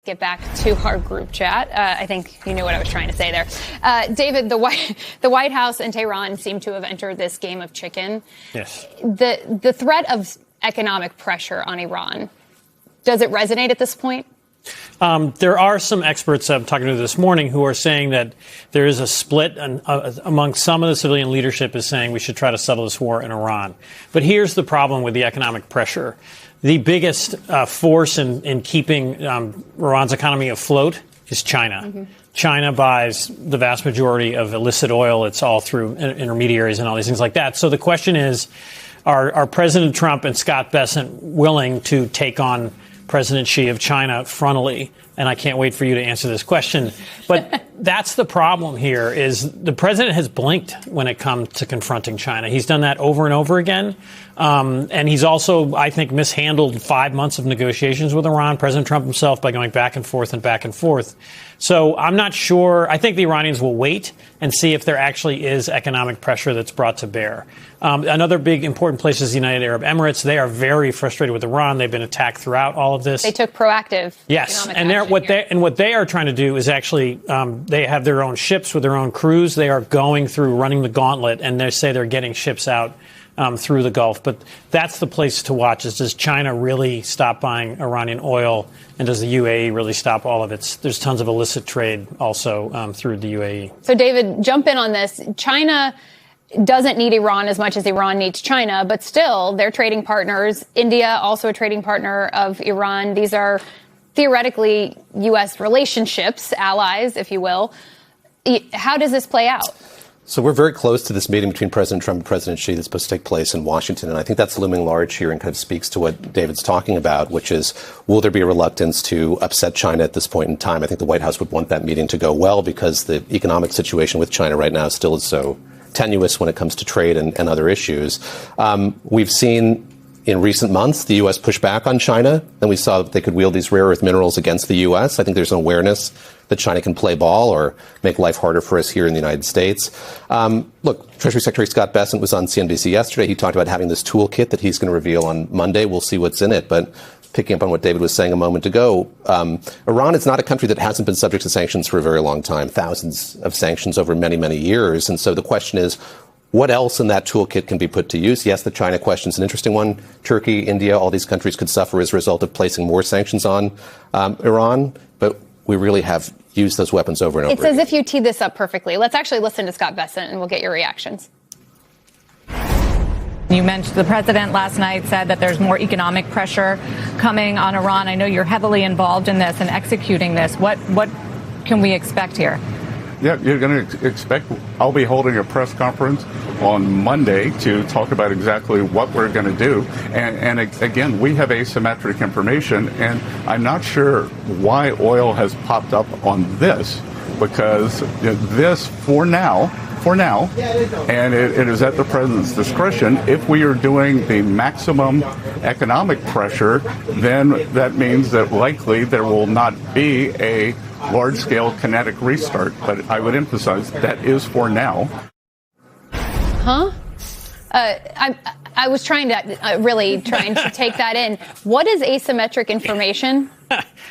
Get back to our group chat. I think you know what I was trying to say there. David, the White House and Tehran seem to have entered this game of chicken. Yes. The threat of economic pressure on Iran, does it resonate at this point? There are some experts I'm talking to this morning who are saying that there is a split among some of the civilian leadership is saying we should try to settle this war in Iran. But here's the problem with the economic pressure. The biggest force in keeping Iran's economy afloat is China. Mm-hmm. China buys the vast majority of illicit oil. It's all through intermediaries and all these things like that. So the question is, are President Trump and Scott Bessent willing to take on President Xi of China frontally? And I can't wait for you to answer this question. But that's the problem here is the president has blinked when it comes to confronting China. He's done that over and over again. And he's also, I think, mishandled 5 months of negotiations with Iran, President Trump himself, by going back and forth and back and forth. So I'm not sure. I think the Iranians will wait and see if there actually is economic pressure that's brought to bear. Another big important place is the United Arab Emirates. They are very frustrated with Iran. They've been attacked throughout all of this. They took proactive. Yes, and what they are trying to do is actually they have their own ships with their own crews. They are going through running the gauntlet, and they say they're getting ships out through the Gulf. But that's the place to watch is, does China really stop buying Iranian oil? And does the UAE really stop all of its? There's tons of illicit trade also through the UAE. So, David, jump in on this. China doesn't need Iran as much as Iran needs China, but still, they're trading partners. India, also a trading partner of Iran. These are theoretically U.S. relationships, allies, if you will. How does this play out? So we're very close to this meeting between President Trump and President Xi that's supposed to take place in Washington. And I think that's looming large here and kind of speaks to what David's talking about, which is, will there be a reluctance to upset China at this point in time? I think the White House would want that meeting to go well because the economic situation with China right now still is so tenuous when it comes to trade and other issues. We've seen in recent months, the U.S. push back on China, and we saw that they could wield these rare earth minerals against the U.S. I think there's an awareness that China can play ball or make life harder for us here in the United States. Look, Treasury Secretary Scott Bessent was on CNBC yesterday. He talked about having this toolkit that he's going to reveal on Monday. We'll see what's in it. But picking up on what David was saying a moment ago, Iran is not a country that hasn't been subject to sanctions for a very long time, thousands of sanctions over many, many years. And so the question is, what else in that toolkit can be put to use? Yes, the China question is an interesting one. Turkey, India, all these countries could suffer as a result of placing more sanctions on Iran. But we really have used those weapons over and over again. It's as if you teed this up perfectly. Let's actually listen to Scott Bessent, and we'll get your reactions. You mentioned the president last night said that there's more economic pressure coming on Iran. I know you're heavily involved in this and executing this. What can we expect here? Yeah, you're going to expect I'll be holding a press conference on Monday to talk about exactly what we're going to do. And again, we have asymmetric information, and I'm not sure why oil has popped up on this, because this, for now, and it is at the president's discretion. If we are doing the maximum economic pressure, then that means that likely there will not be a large-scale kinetic restart. But I would emphasize that is for now. Huh? I was trying to take that in. What is asymmetric information?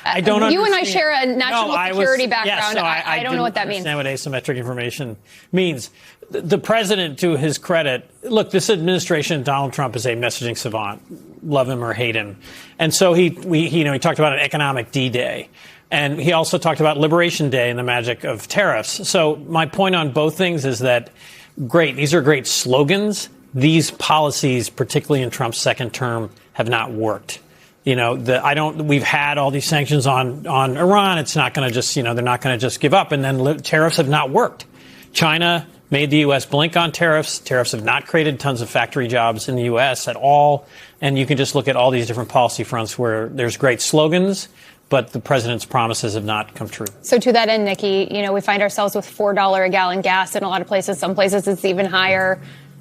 I don't understand. You and I share a national security background. Yes, I don't know what that means. I don't understand what asymmetric information means. The president, to his credit, look, this administration, Donald Trump, is a messaging savant, love him or hate him. And so he talked about an economic D-Day. And he also talked about Liberation Day and the magic of tariffs. So my point on both things is that, great, these are great slogans. These policies, particularly in Trump's second term, have not worked. We've had all these sanctions on Iran. It's not going to just, they're not going to just give up. And then tariffs have not worked. China made the U.S. blink on tariffs. Tariffs have not created tons of factory jobs in the U.S. at all. And you can just look at all these different policy fronts where there's great slogans, but the president's promises have not come true. So to that end, Nikki, we find ourselves with $4 a gallon gas in a lot of places. Some places it's even higher.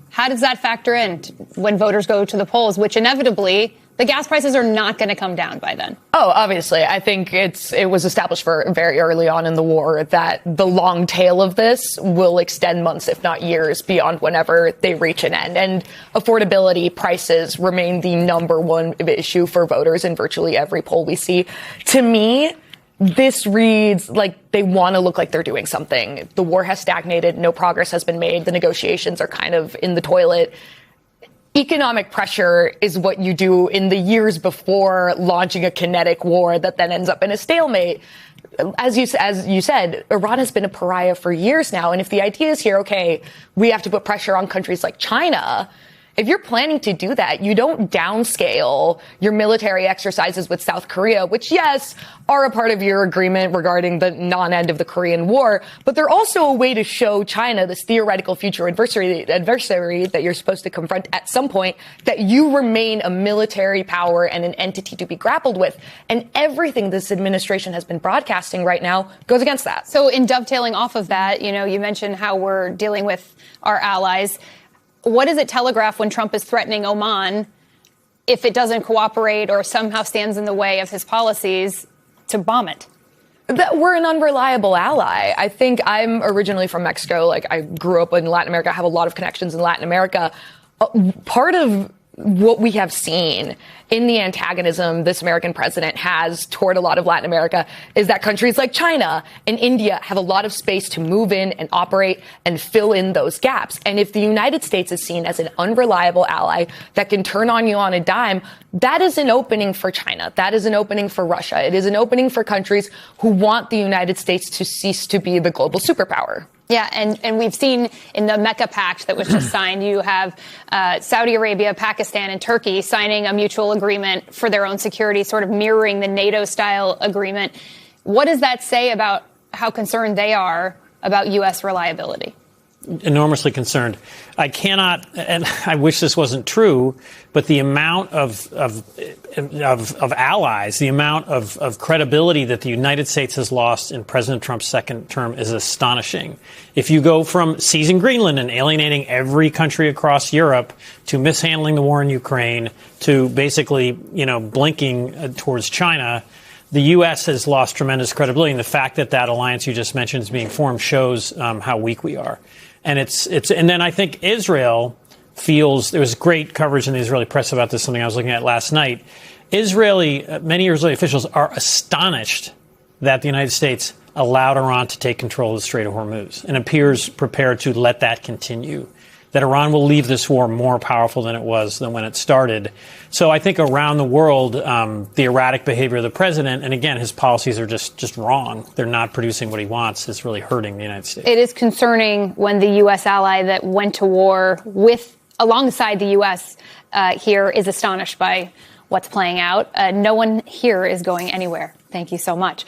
How does that factor in when voters go to the polls, which inevitably the gas prices are not going to come down by then? Oh, obviously. I think it was established very early on in the war that the long tail of this will extend months, if not years, beyond whenever they reach an end. And affordability, prices remain the number one issue for voters in virtually every poll we see. To me, this reads like they want to look like they're doing something. The war has stagnated. No progress has been made. The negotiations are kind of in the toilet. Economic pressure is what you do in the years before launching a kinetic war that then ends up in a stalemate. As you said, Iran has been a pariah for years now. And if the idea is here, okay, we have to put pressure on countries like China, if you're planning to do that, you don't downscale your military exercises with South Korea, which, yes, are a part of your agreement regarding the non-end of the Korean War, but they're also a way to show China, this theoretical future adversary that you're supposed to confront at some point, that you remain a military power and an entity to be grappled with. And everything this administration has been broadcasting right now goes against that. So in dovetailing off of that, you mentioned how we're dealing with our allies. What does it telegraph when Trump is threatening Oman, if it doesn't cooperate or somehow stands in the way of his policies, to bomb it? That we're an unreliable ally. I think I'm originally from Mexico. Like, I grew up in Latin America. I have a lot of connections in Latin America. Part of what we have seen in the antagonism this American president has toward a lot of Latin America is that countries like China and India have a lot of space to move in and operate and fill in those gaps. And if the United States is seen as an unreliable ally that can turn on you on a dime, that is an opening for China. That is an opening for Russia. It is an opening for countries who want the United States to cease to be the global superpower. Yeah, and we've seen in the Mecca Pact that was just signed, you have Saudi Arabia, Pakistan, and Turkey signing a mutual agreement for their own security, sort of mirroring the NATO-style agreement. What does that say about how concerned they are about U.S. reliability? Enormously concerned. I cannot, and I wish this wasn't true, but the amount of allies, the amount of credibility that the United States has lost in President Trump's second term is astonishing. If you go from seizing Greenland and alienating every country across Europe to mishandling the war in Ukraine to basically, blinking towards China, the U.S. has lost tremendous credibility. And the fact that that alliance you just mentioned is being formed shows how weak we are. And and then I think Israel feels, there was great coverage in the Israeli press about this, something I was looking at last night. Many Israeli officials are astonished that the United States allowed Iran to take control of the Strait of Hormuz and appears prepared to let that continue, that Iran will leave this war more powerful than when it started. So I think around the world, the erratic behavior of the president, and again, his policies are just wrong. They're not producing what he wants. It's really hurting the United States. It is concerning when the U.S. ally that went to war alongside the U.S. Here is astonished by what's playing out. No one here is going anywhere. Thank you so much.